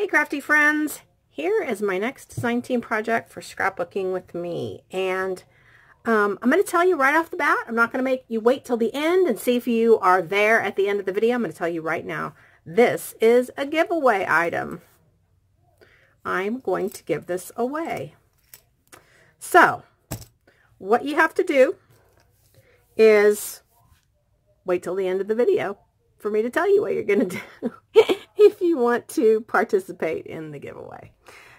Hey crafty friends, here is my next design team project for scrapbooking with me, and I'm going to tell you right off the bat. I'm not going to make you wait till the end and see if you are there at the end of the video. I'm going to tell you right now, this is a giveaway item. I'm going to give this away. So what you have to do is wait till the end of the video for me to tell you what you're going to do if you want to participate in the giveaway.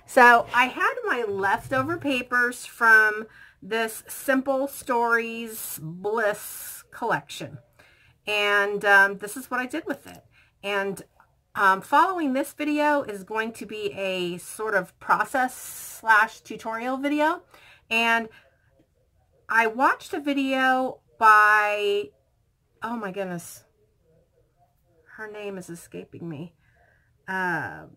So I had my leftover papers from this Simple Stories Bliss collection, and this is what I did with it. And following this video is going to be a sort of process / tutorial video, and I watched a video by, oh my goodness, her name is escaping me. Oh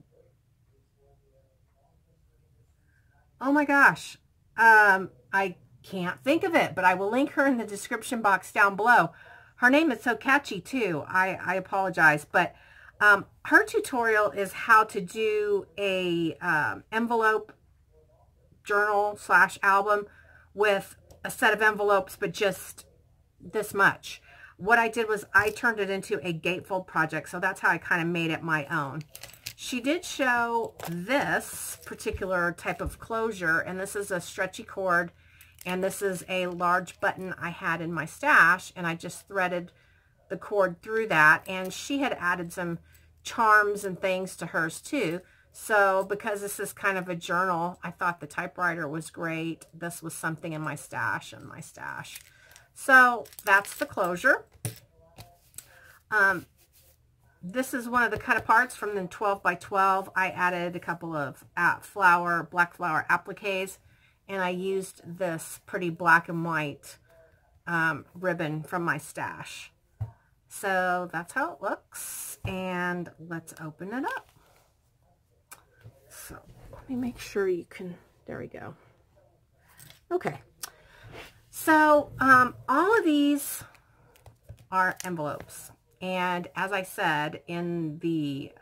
my gosh. I can't think of it, but I will link her in the description box down below. Her name is so catchy too. I apologize, but her tutorial is how to do a envelope journal / album with a set of envelopes, but just this much. What I did was I turned it into a Gatefold project, so that's how I kind of made it my own. She did show this particular type of closure, and this is a stretchy cord, and this is a large button I had in my stash, and I just threaded the cord through that, and she had added some charms and things to hers too. So because this is kind of a journal, I thought the typewriter was great. This was something in my stash and my stash. So that's the closure. This is one of the cut aparts from the 12 by 12. I added a couple of black flower appliques, and I used this pretty black and white ribbon from my stash. So that's how it looks, and let's open it up. So let me make sure you can, there we go. Okay. So all of these are envelopes, and as I said in the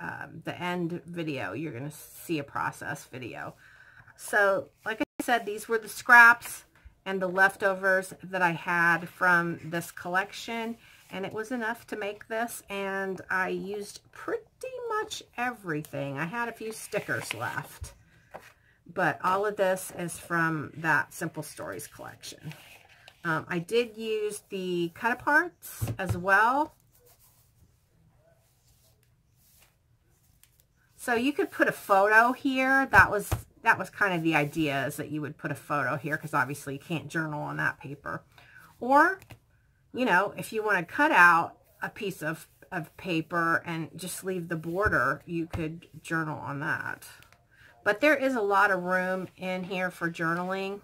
end video, you're going to see a process video. So like I said, these were the scraps and the leftovers that I had from this collection, and it was enough to make this, and I used pretty much everything. I had a few stickers left, but all of this is from that Simple Stories collection. I did use the cut aparts as well. So you could put a photo here. That was kind of the idea, is that you would put a photo here, because obviously you can't journal on that paper. Or, you know, if you want to cut out a piece of paper and just leave the border, you could journal on that. But there is a lot of room in here for journaling,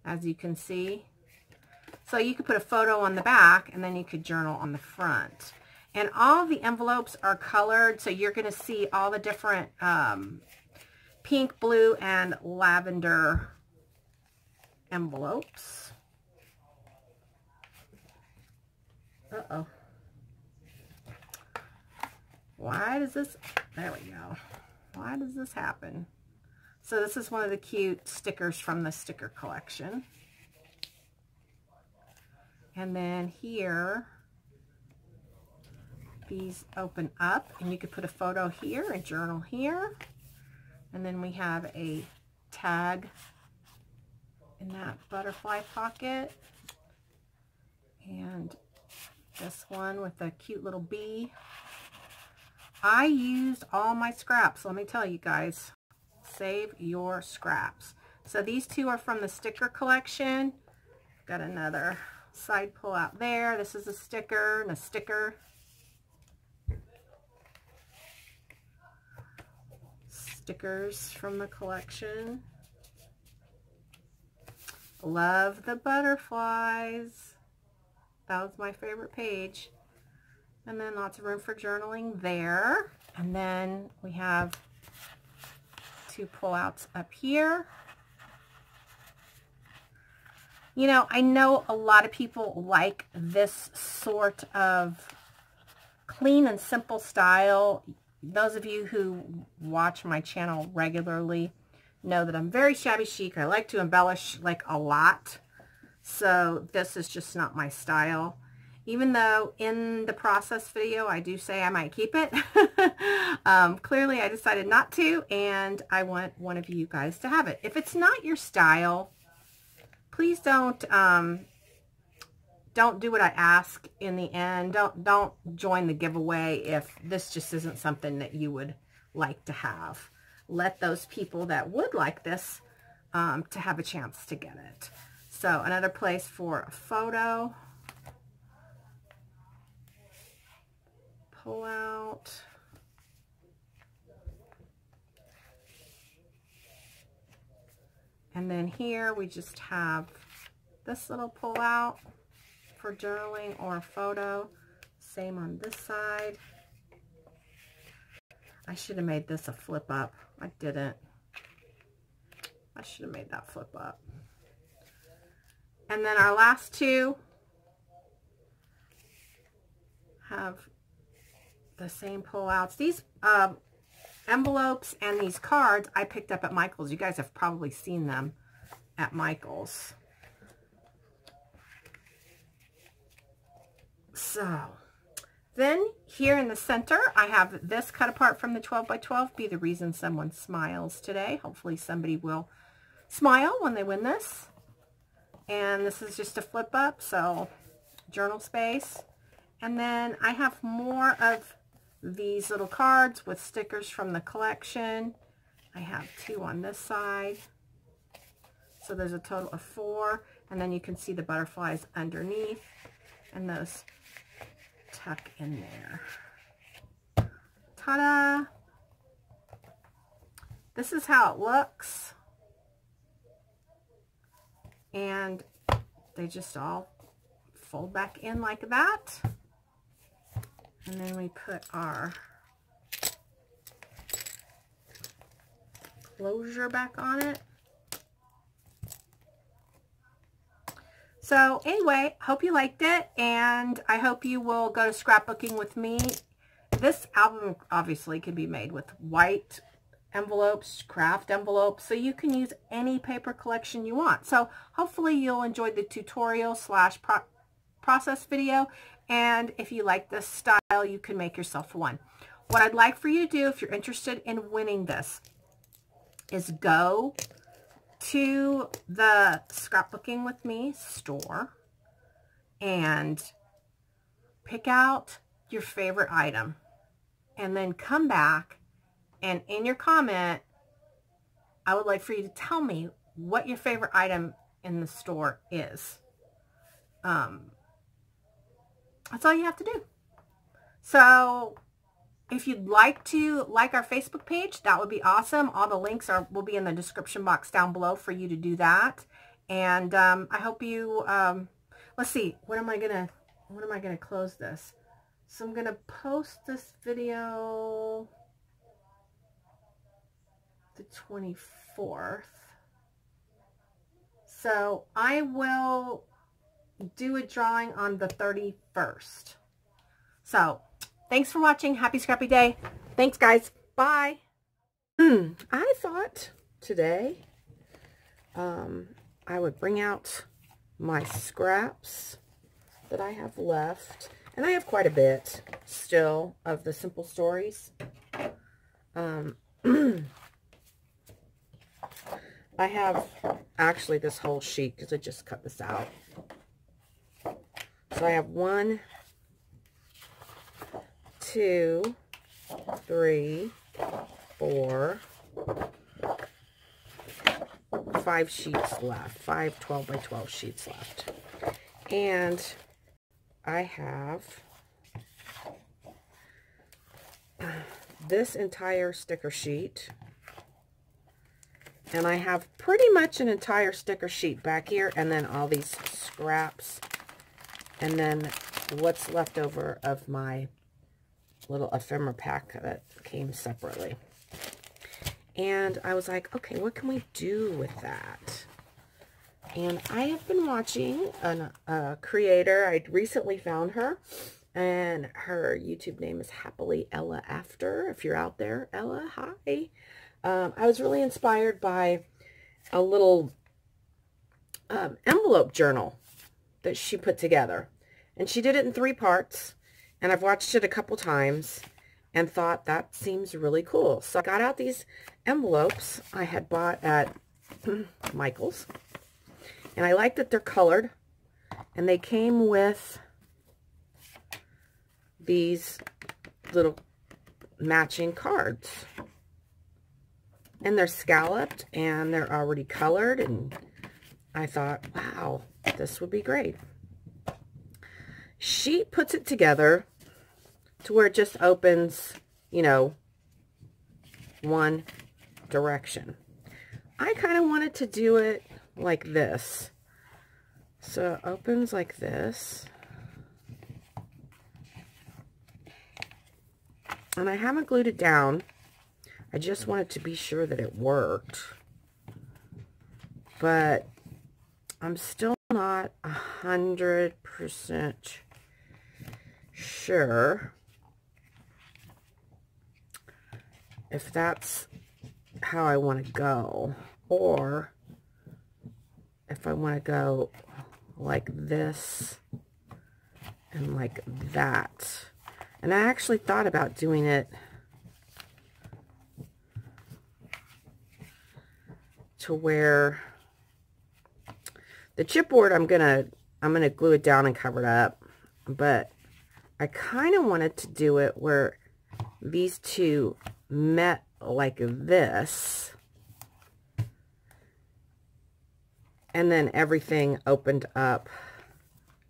as you can see. So you could put a photo on the back, and then you could journal on the front. And all the envelopes are colored, so you're going to see all the different pink, blue, and lavender envelopes. Uh-oh. Why does this, there we go. Why does this happen? So this is one of the cute stickers from the sticker collection. And then here, these open up, and you could put a photo here, a journal here. And then we have a tag in that butterfly pocket. And this one with a cute little bee. I used all my scraps. Let me tell you guys, save your scraps. So these two are from the sticker collection. Got another side pull out there. This is a sticker and a sticker. Stickers from the collection. Love the butterflies. That was my favorite page. And then lots of room for journaling there. And then we have two pullouts up here. You know, I know a lot of people like this sort of clean and simple style. those of you who watch my channel regularly know that I'm very shabby chic. I like to embellish like a lot. So this is just not my style. Even though in the process video, I do say I might keep it. Clearly I decided not to, and I want one of you guys to have it. If it's not your style, please don't do what I ask in the end. Don't join the giveaway if this just isn't something that you would like to have. Let those people that would like this to have a chance to get it. So another place for a photo. Pull out. And then here we just have this little pull out for journaling or a photo. Same on this side. I should have made this a flip up. I didn't. I should have made that flip up. And then our last two have the same pull-outs. These envelopes and these cards I picked up at Michael's. You guys have probably seen them at Michael's. So then here in the center, I have this cut apart from the 12 by 12. Be the reason someone smiles today. Hopefully somebody will smile when they win this. And this is just a flip up, so journal space. And then I have more of these little cards with stickers from the collection. I have 2 on this side. So there's a total of 4. And then you can see the butterflies underneath. And those tuck in there. Ta-da! This is how it looks. And they just all fold back in like that. And then we put our closure back on it. So anyway, hope you liked it, and I hope you will go to scrapbooking with me. This album obviously can be made with white envelopes, craft envelopes, so you can use any paper collection you want. So hopefully you'll enjoy the tutorial slash process video, and if you like this style, you can make yourself one. What I'd like for you to do, if you're interested in winning this, is go to the Scrapbooking with Me store and pick out your favorite item, and then come back, and in your comment, I would like for you to tell me what your favorite item in the store is. That's all you have to do. So if you'd like to like our Facebook page, that would be awesome. All the links will be in the description box down below for you to do that. And I hope you, let's see, when am I gonna close this? So I'm gonna post this video the 24th. So I will do a drawing on the 31st. So thanks for watching. Happy Scrappy Day. Thanks, guys. Bye. I thought today I would bring out my scraps that I have left. And I have quite a bit still of the Simple Stories. I have actually this whole sheet because I just cut this out. So I have 1, 2, 3, 4, 5 sheets left. 5 12 by 12 sheets left. And I have this entire sticker sheet. And I have pretty much an entire sticker sheet back here, and then all these scraps, and then what's left over of my little ephemera pack that came separately. And I was like, okay, what can we do with that? And I have been watching a creator. I recently found her, And her YouTube name is Happily Ella After. If you're out there, Ella, hi. I was really inspired by a little envelope journal that she put together. And she did it in 3 parts. And I've watched it a couple times and thought that seems really cool. So I got out these envelopes I had bought at Michael's. And I like that they're colored. And they came with these little matching cards. And they're scalloped and they're already colored. And I thought, wow, this would be great. She puts it together to where it just opens, you know, one direction. I kind of wanted to do it like this. So it opens like this. And I haven't glued it down. I just wanted to be sure that it worked. But I'm still not 100% sure if that's how I want to go, or if I want to go like this and like that. And I actually thought about doing it to where the chipboard I'm gonna glue it down and cover it up, but I kind of wanted to do it where these two met like this, and then everything opened up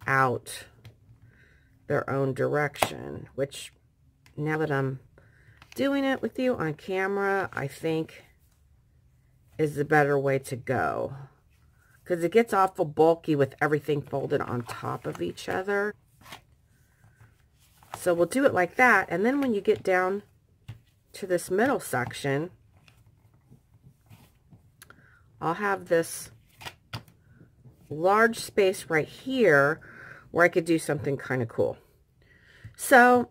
out their own direction, which now that I'm doing it with you on camera, I think is the better way to go, because it gets awful bulky with everything folded on top of each other. So we'll do it like that, and then when you get down to this middle section, I'll have this large space right here where I could do something kind of cool. So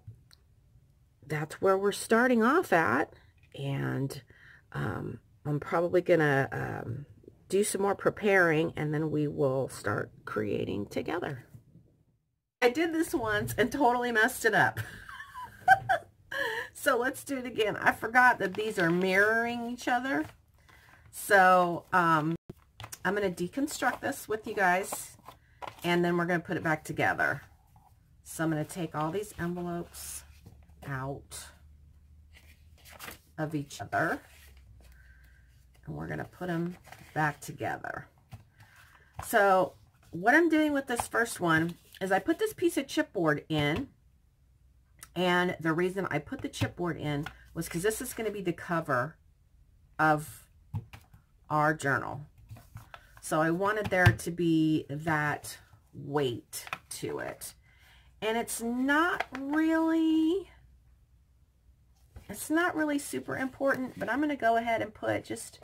that's where we're starting off at, and I'm probably gonna do some more preparing, and then we will start creating together. I did this once and totally messed it up. So let's do it again. I forgot that these are mirroring each other. So I'm going to deconstruct this with you guys, and then we're going to put it back together. So I'm going to take all these envelopes out of each other, and we're going to put them back together. So what I'm doing with this first one is I put this piece of chipboard in, and the reason I put the chipboard in was because this is going to be the cover of our journal. So I wanted there to be that weight to it. And it's not really super important, but I'm going to go ahead and put just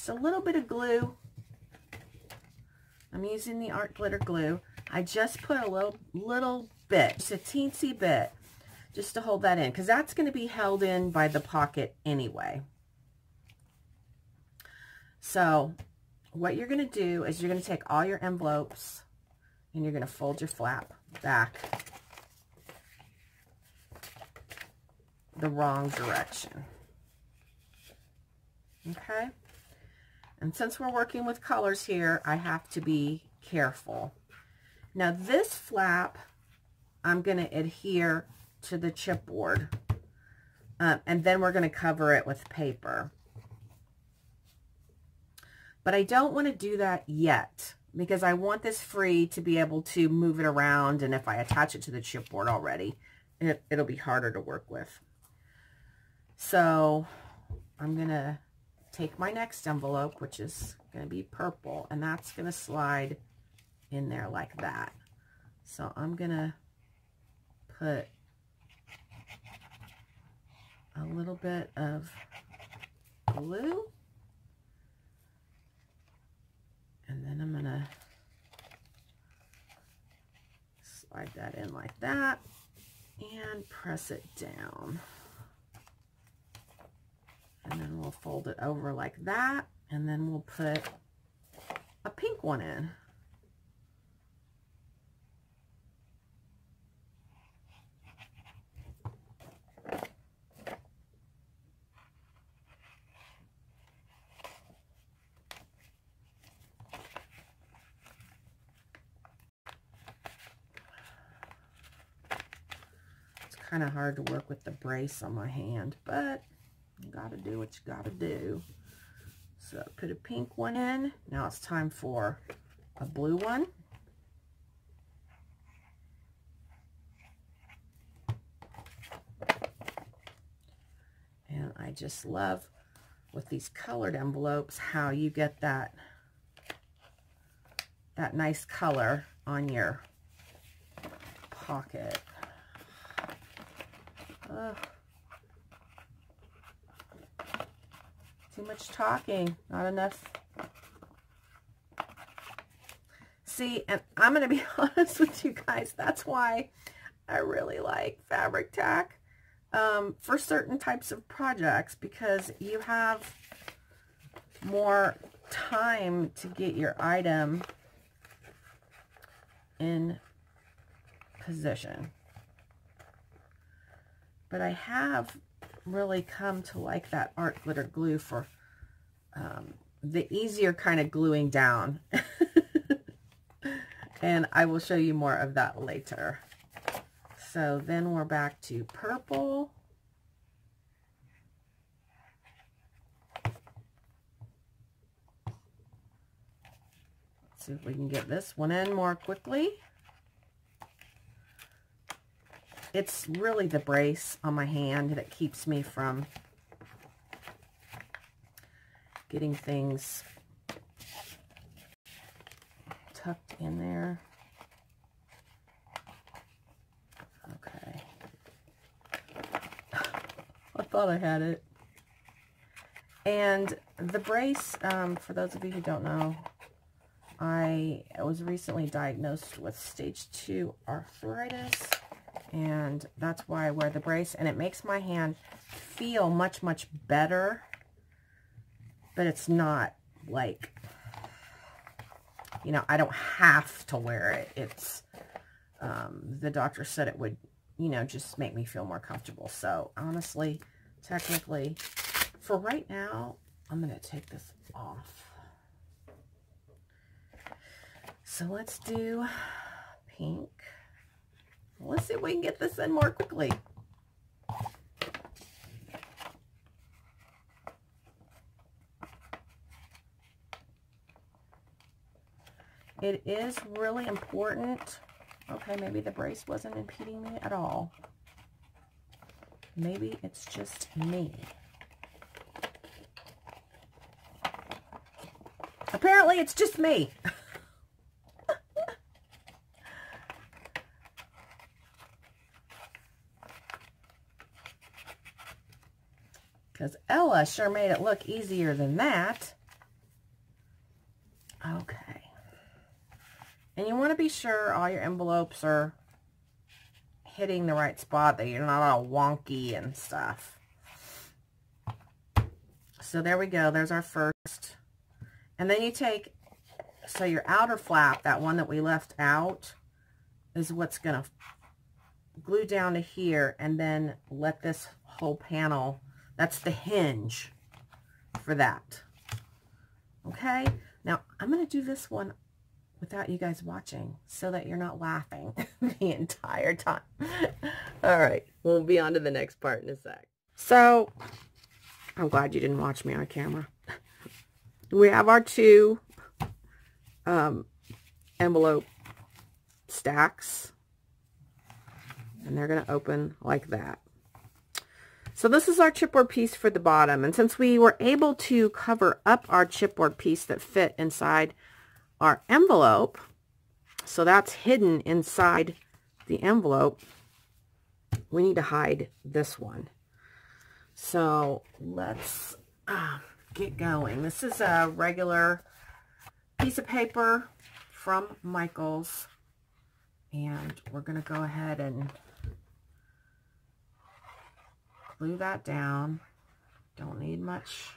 a little bit of glue. I'm using the art glitter glue. I just put a little bit, just a teensy bit, just to hold that in, because that's going to be held in by the pocket anyway. So what you're going to do is you're going to take all your envelopes and you're going to fold your flap back the wrong direction. Okay? And since we're working with colors here, I have to be careful. Now this flap, I'm going to adhere to the chipboard, and then we're going to cover it with paper. But I don't want to do that yet, because I want this free to be able to move it around, and if I attach it to the chipboard already, it'll be harder to work with. So I'm going to take my next envelope, which is going to be purple, and that's going to slide in there like that. So I'm going to put a little bit of glue, and then I'm going to slide that in like that. and press it down. And then we'll fold it over like that, and then we'll put a pink one in. It's kind of hard to work with the brace on my hand, but you gotta do what you gotta do. So put a pink one in. Now it's time for a blue one. And I just love with these colored envelopes how you get that nice color on your pocket. Too much talking, not enough. See, and I'm going to be honest with you guys, that's why I really like fabric tack for certain types of projects, because you have more time to get your item in position. But I have really come to like that art glitter glue for the easier kind of gluing down. And I will show you more of that later. So then we're back to purple. Let's see if we can get this one in more quickly. It's really the brace on my hand that keeps me from getting things tucked in there. Okay. I thought I had it. And the brace, for those of you who don't know, I was recently diagnosed with stage 2 arthritis. And that's why I wear the brace, and it makes my hand feel much, much better, but it's not like, you know, I don't have to wear it. It's, the doctor said it would, you know, just make me feel more comfortable. So honestly, technically, for right now, I'm going to take this off. So let's do pink. Let's see if we can get this in more quickly. It is really important. Okay, maybe the brace wasn't impeding me at all. Maybe it's just me. Apparently, it's just me. Because Ella sure made it look easier than that. Okay. And you want to be sure all your envelopes are hitting the right spot, that you're not all wonky and stuff. So there we go. There's our first. And then you take, so your outer flap, that one that we left out, is what's going to glue down to here, and then let this whole panel, that's the hinge for that. Okay, now I'm going to do this one without you guys watching so that you're not laughing the entire time. All right, we'll be on to the next part in a sec. So, I'm glad you didn't watch me on camera. We have our two envelope stacks, and they're going to open like that. So this is our chipboard piece for the bottom, and since we were able to cover up our chipboard piece that fit inside our envelope, so that's hidden inside the envelope, we need to hide this one. So let's get going. This is a regular piece of paper from Michael's, and we're going to go ahead and glue that down. Don't need much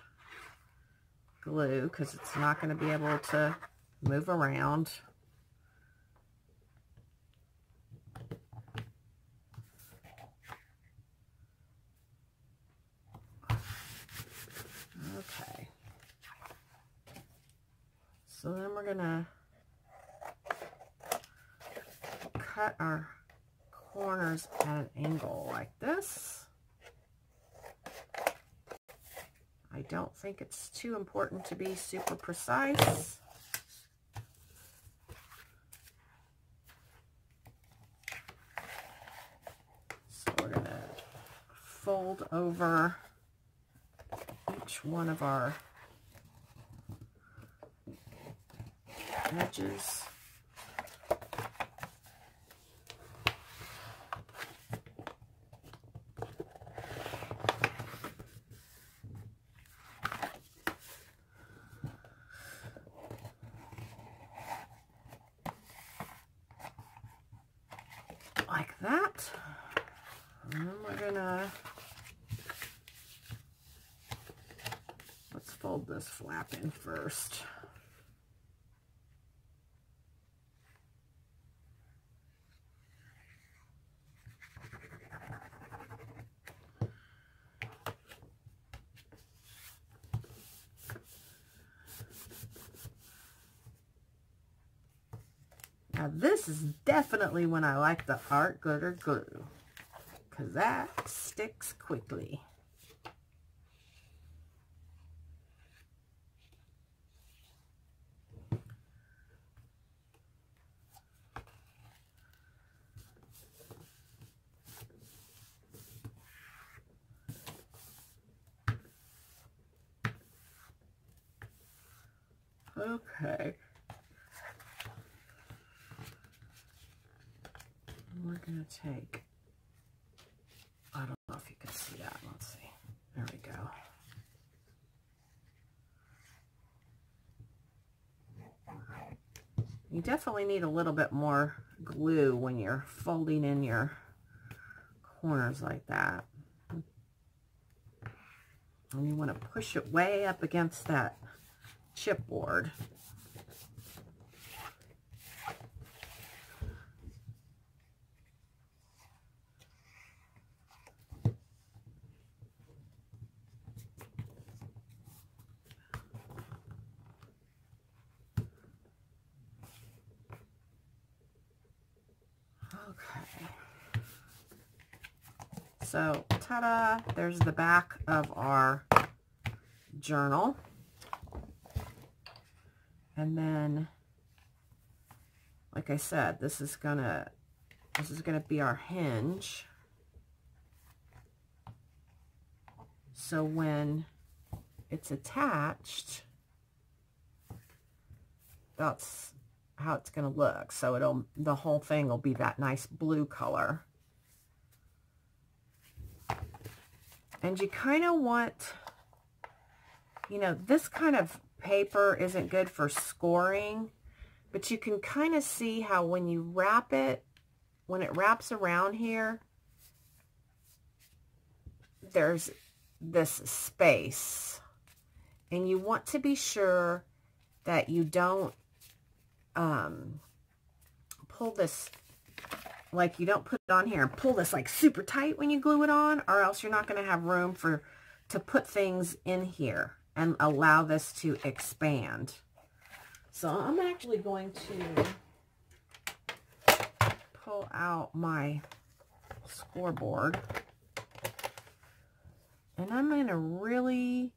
glue because it's not going to be able to move around. Okay. So then we're going to cut our corners at an angle like this. I don't think it's too important to be super precise. So we're going to fold over each one of our edges. Like that. And then we're gonna, let's fold this flap in first. Now this is definitely when I like the art glitter glue, because that sticks quickly. Okay. We're going to take, I don't know if you can see that. Let's see. There we go. You definitely need a little bit more glue when you're folding in your corners like that. And you want to push it way up against that chipboard. Okay. So, ta-da, there's the back of our journal. And then, like I said, this is gonna be our hinge. So when it's attached, that's how it's gonna look. So the whole thing will be that nice blue color. And you kind of want, you know, this kind of paper isn't good for scoring, but you can kind of see how when you wrap it, when it wraps around here, there's this space. And you want to be sure that you don't pull this, like you don't put it on here and pull this like super tight when you glue it on, or else you're not going to have room to put things in here and allow this to expand. So I'm actually going to pull out my scoreboard, and I'm going to really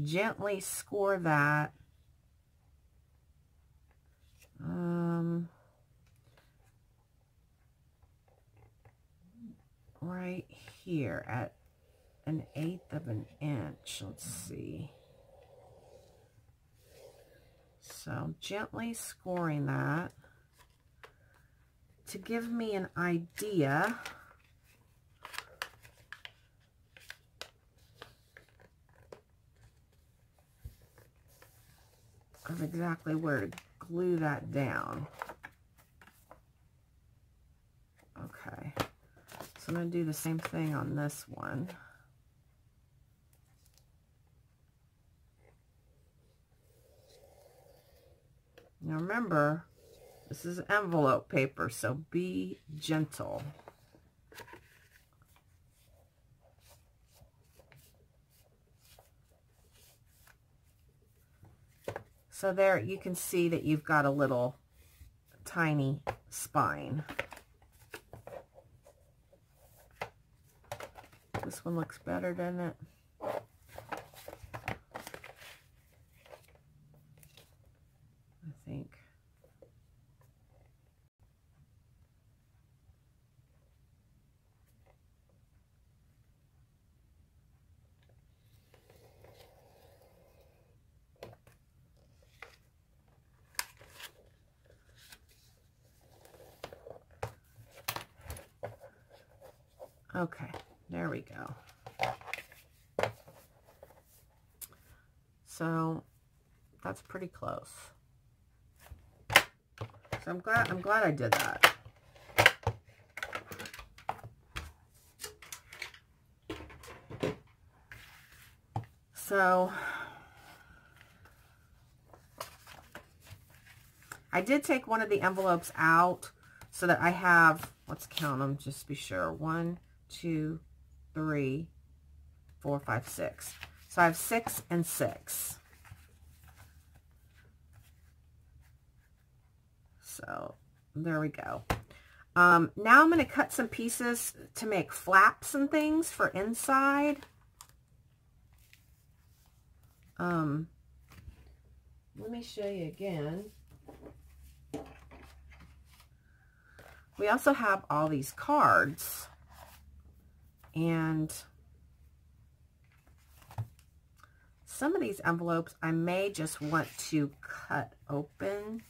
gently score that right here at 1/8 of an inch. Let's see. So gently scoring that to give me an idea of exactly where to glue that down. Okay, so I'm going to do the same thing on this one. Now remember, this is envelope paper, so be gentle. So there you can see that you've got a little tiny spine. This one looks better, doesn't it? I think. Okay, there we go. So that's pretty close. So I'm glad I did that. So I did take one of the envelopes out so that I have, let's count them just to be sure. 1, 2, 3, 4, 5, 6. So I have 6 and 6. So there we go. Now I'm going to cut some pieces to make flaps and things for inside. Let me show you again. We also have all these cards, and some of these envelopes I may just want to cut open,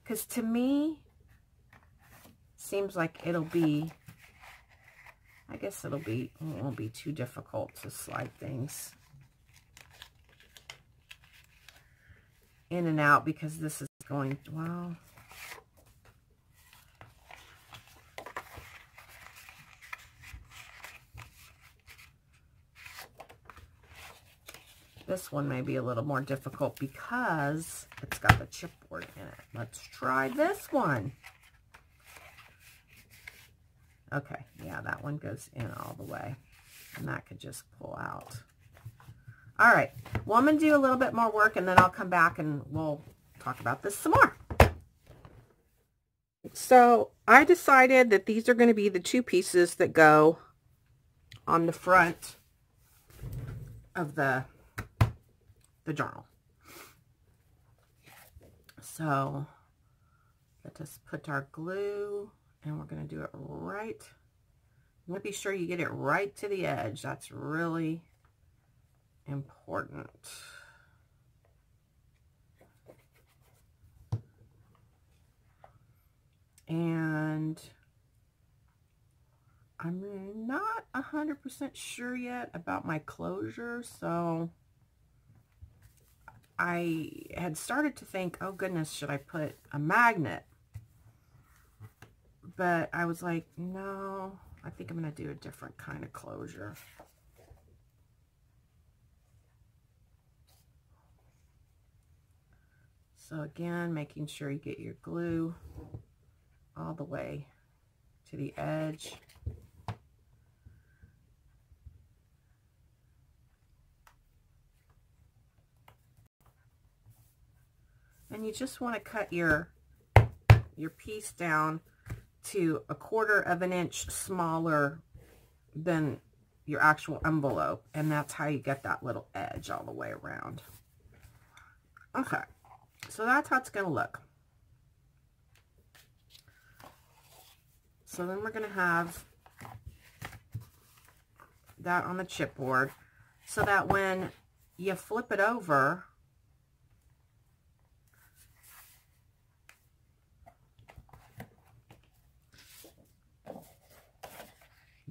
because to me seems like it'll be, I guess it won't be too difficult to slide things in and out, because this is going, well, this one may be a little more difficult because it's got the chipboard in it. Let's try this one. Okay, yeah, that one goes in all the way, and that could just pull out. All right, well, I'm going to do a little bit more work, and then I'll come back and we'll talk about this some more. So I decided that these are going to be the 2 pieces that go on the front of the journal. So let us put our glue, and we're going to do it right. You want to be sure you get it right to the edge. That's really important. And I'm not 100% sure yet about my closure, so I had started to think, oh goodness, should I put a magnet? But I was like, no, I think I'm going to do a different kind of closure. So again, making sure you get your glue all the way to the edge. And you just want to cut your piece down to 1/4 of an inch smaller than your actual envelope, and that's how you get that little edge all the way around. Okay, so that's how it's going to look. So then we're going to have that on the chipboard, so that when you flip it over,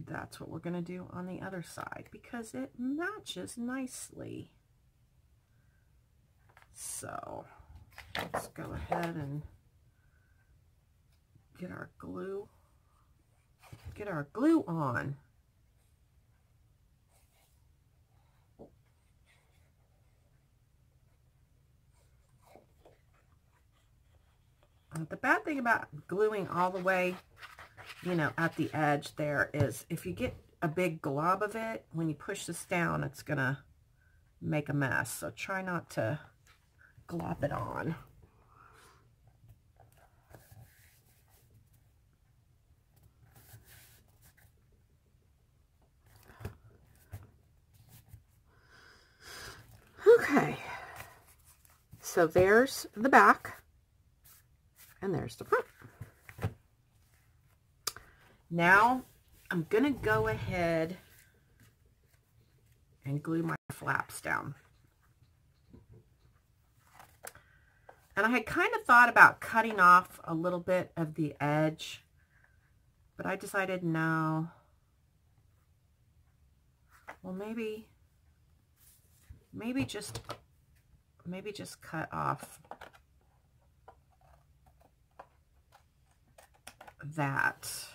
that's what we're going to do on the other side, because it matches nicely. So let's go ahead and get our glue on. The bad thing about gluing all the way, you know, at the edge there is if you get a big glob of it, when you push this down, it's going to make a mess. So try not to glop it on. Okay, so there's the back, and there's the front. Now, I'm going to go ahead and glue my flaps down. And I had kind of thought about cutting off a little bit of the edge, but I decided no. Well, maybe just cut off that.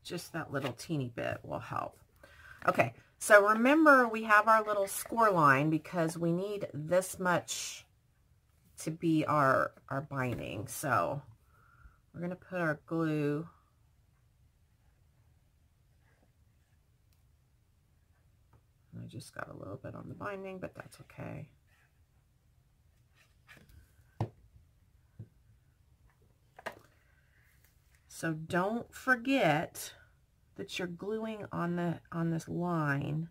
Just that little teeny bit will help. Okay, so remember we have our little score line because we need this much to be our binding. So we're going to put our glue I just got a little bit on the binding, but that's okay. So don't forget that you're gluing on this line.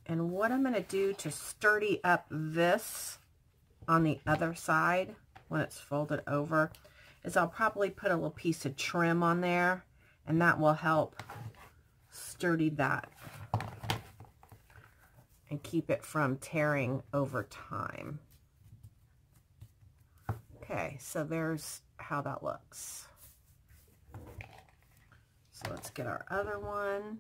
And what I'm going to do to sturdy up this on the other side when it's folded over is I'll probably put a little piece of trim on there, and that will help sturdy that and keep it from tearing over time. Okay, so there's how that looks. So let's get our other one.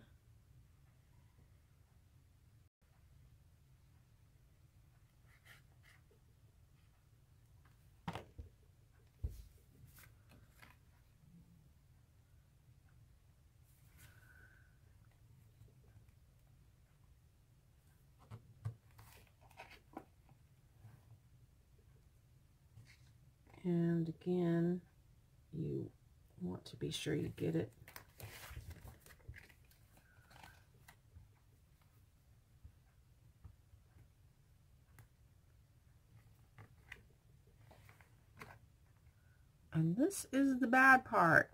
And again, you want to be sure you get it and this is the bad part,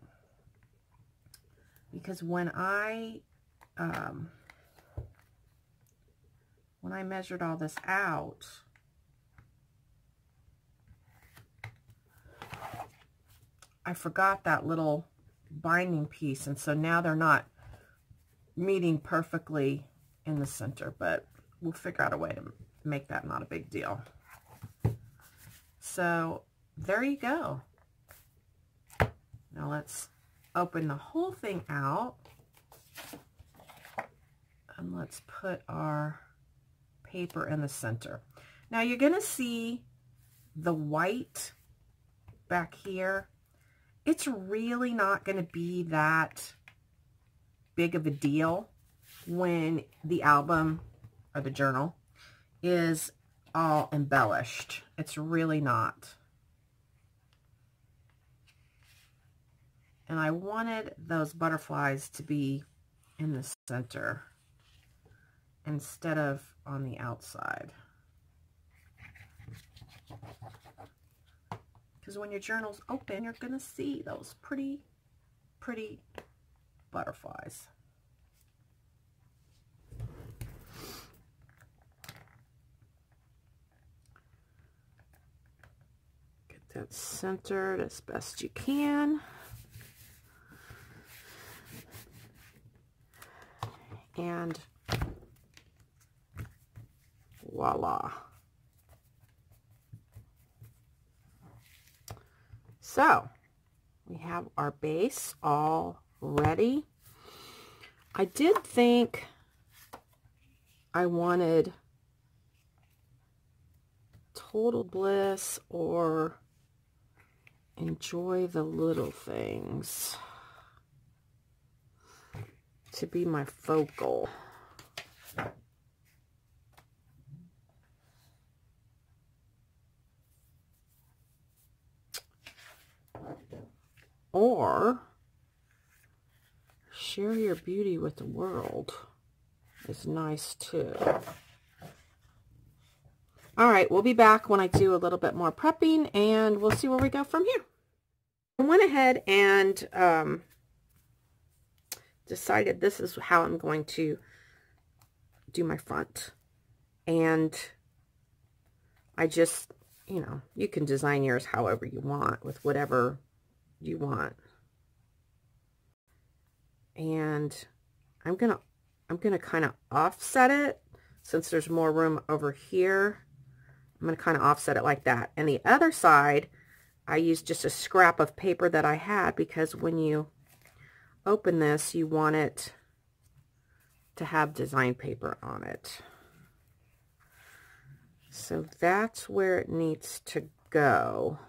because when I measured all this out, I forgot that little binding piece, and so now they're not meeting perfectly in the center, but we'll figure out a way to make that not a big deal. So there you go. Now let's open the whole thing out, and let's put our paper in the center. Now you're going to see the white back here. It's really not going to be that big of a deal when the album or the journal is all embellished. It's really not. And I wanted those butterflies to be in the center instead of on the outside. Because when your journal's open, you're going to see those pretty, pretty butterflies. Get that centered as best you can. And voila. So we have our base all ready. I did think I wanted Total Bliss or enjoy the little things to be my focal. Or share your beauty with the world is nice too. All right, we'll be back when I do a little bit more prepping, and we'll see where we go from here. I went ahead and decided this is how I'm going to do my front. And I just, you know, you can design yours however you want with whatever you want. And I'm gonna kind of offset it since there's more room over here. I'm gonna kind of offset it like that. And the other side, I used just a scrap of paper that I had, because when you open this, you want it to have design paper on it. So that's where it needs to go.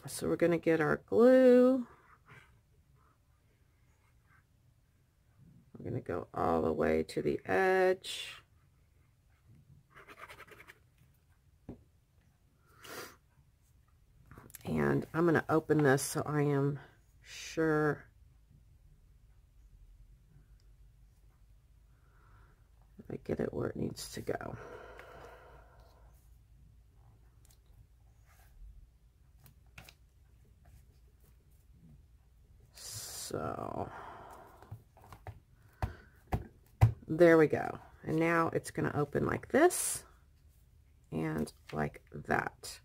So we're going to get our glue. We're going to go all the way to the edge. And I'm going to open this so I am sure that I get it where it needs to go. So there we go. And now it's going to open like this and like that.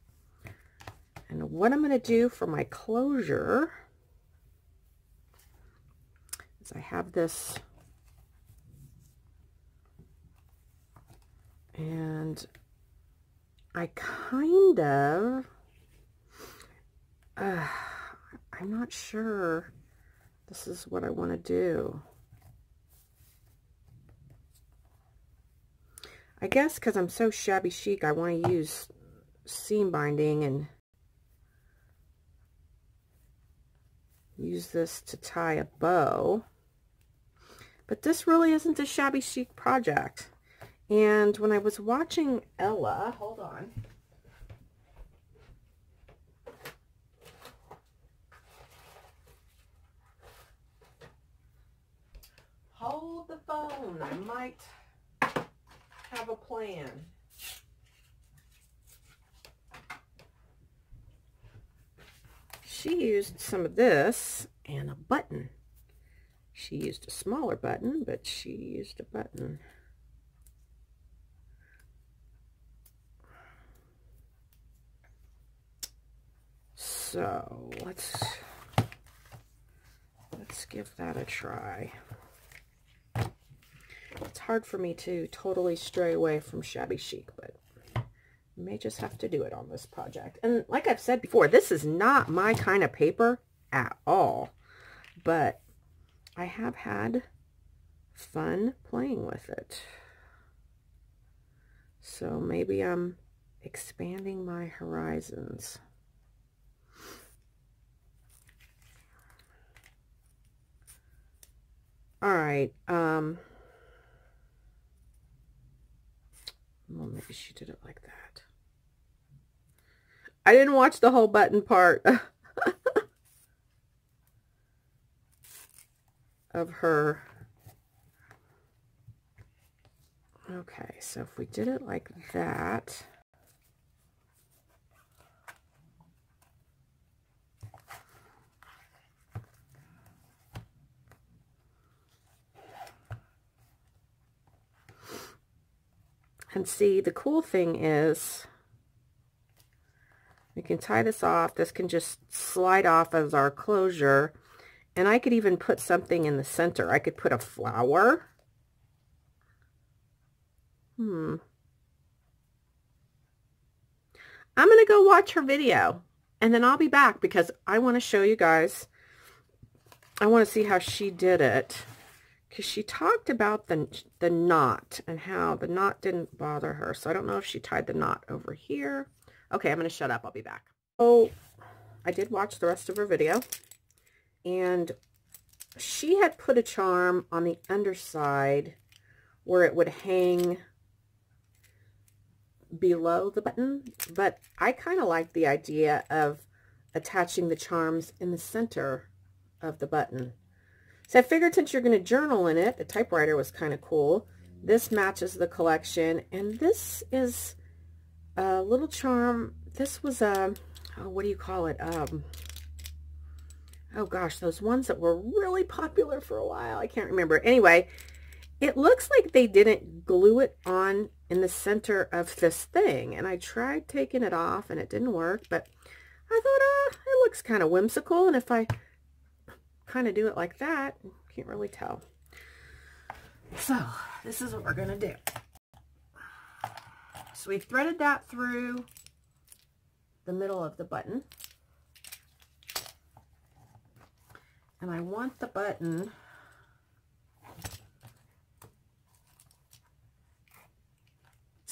And what I'm going to do for my closure is I have this, and I kind of, I'm not sure this is what I want to do. I guess because I'm so shabby chic, I want to use seam binding and use this to tie a bow. But this really isn't a shabby chic project. And when I was watching Ella, hold on. Hold the phone. I might have a plan. She used some of this and a button. She used a smaller button, but she used a button. So let's give that a try. It's hard for me to totally stray away from shabby chic, but may just have to do it on this project. And like I've said before, this is not my kind of paper at all, but I have had fun playing with it. So maybe I'm expanding my horizons. All right. Well, maybe she did it like that. I didn't watch the whole button part of her. Okay, so if we did it like that, and see, the cool thing is we can tie this off. This can just slide off as our closure. And I could even put something in the center. I could put a flower. I'm going to go watch her video. And then I'll be back because I want to show you guys. I want to see how she did it. Because she talked about the knot and how the knot didn't bother her. So I don't know if she tied the knot over here Okay, I'm going to shut up. I'll be back. Oh, I did watch the rest of her video, and she had put a charm on the underside where it would hang below the button, but I kind of like the idea of attaching the charms in the center of the button. So I figured since you're going to journal in it, the typewriter was kind of cool. This matches the collection, and this is a little charm. This was a, oh, what do you call it? Oh gosh, those ones that were really popular for a while. I can't remember. Anyway, it looks like they didn't glue it on in the center of this thing, and I tried taking it off and it didn't work, but I thought, it looks kind of whimsical, and if I kind of do it like that, can't really tell. So this is what we're going to do. So we've threaded that through the middle of the button, and I want the button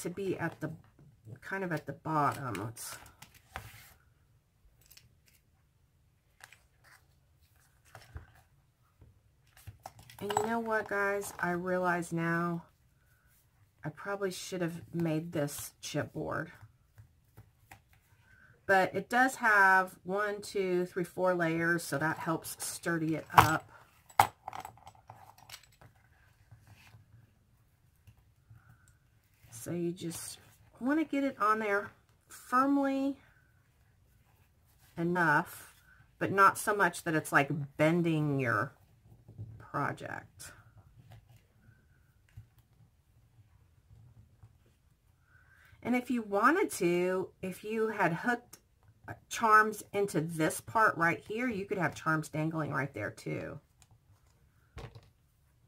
to be at the kind of at the bottom. And you know what, guys? I realize now I probably should have made this chipboard. But it does have 1, 2, 3, 4 layers, so that helps sturdy it up. So you just want to get it on there firmly enough, but not so much that it's like bending your project. And if you wanted to, if you had hooked charms into this part right here, you could have charms dangling right there too.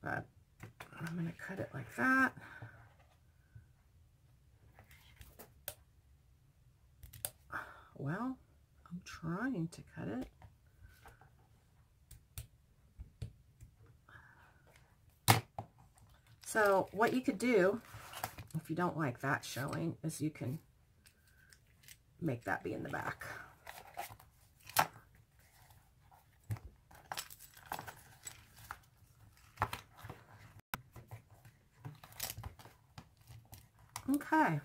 But I'm going to cut it like that. Well, I'm trying to cut it. So what you could do, if you don't like that showing, is you can make that be in the back. Okay.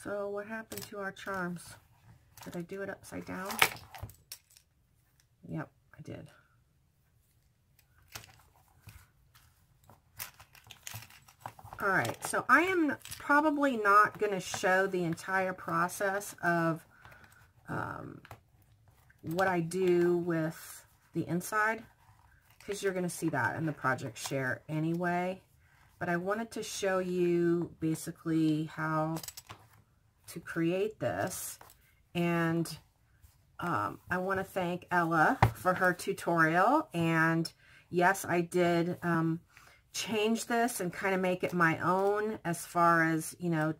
So what happened to our charms? Did I do it upside down? Yep, I did. All right, so I am probably not going to show the entire process of what I do with the inside, because you're going to see that in the project share anyway. But I wanted to show you basically how to create this. And I want to thank Ella for her tutorial. And yes, I did change this and kind of make it my own, as far as, you know,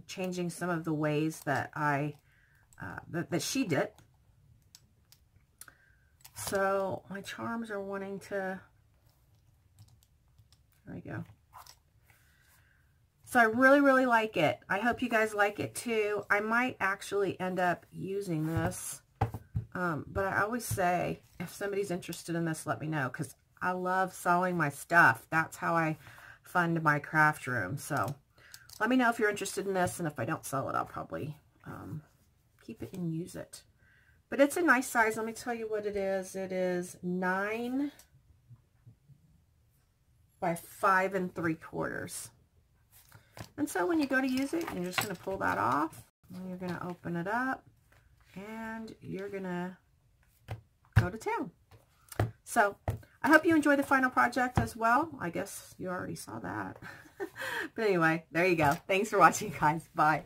changing some of the ways that I that she did. So my charms are wanting to, there we go. So I really like it. I hope you guys like it too. I might actually end up using this. But I always say, if somebody's interested in this, let me know, because I love selling my stuff. That's how I fund my craft room. So let me know if you're interested in this, and if I don't sell it, I'll probably keep it and use it. But it's a nice size. Let me tell you what it is. It is 9 by 5 3/4. And so when you go to use it, you're just going to pull that off, and you're going to open it up, and you're going to go to town. So I hope you enjoy the final project as well. I guess you already saw that. But anyway, there you go. Thanks for watching, guys. Bye.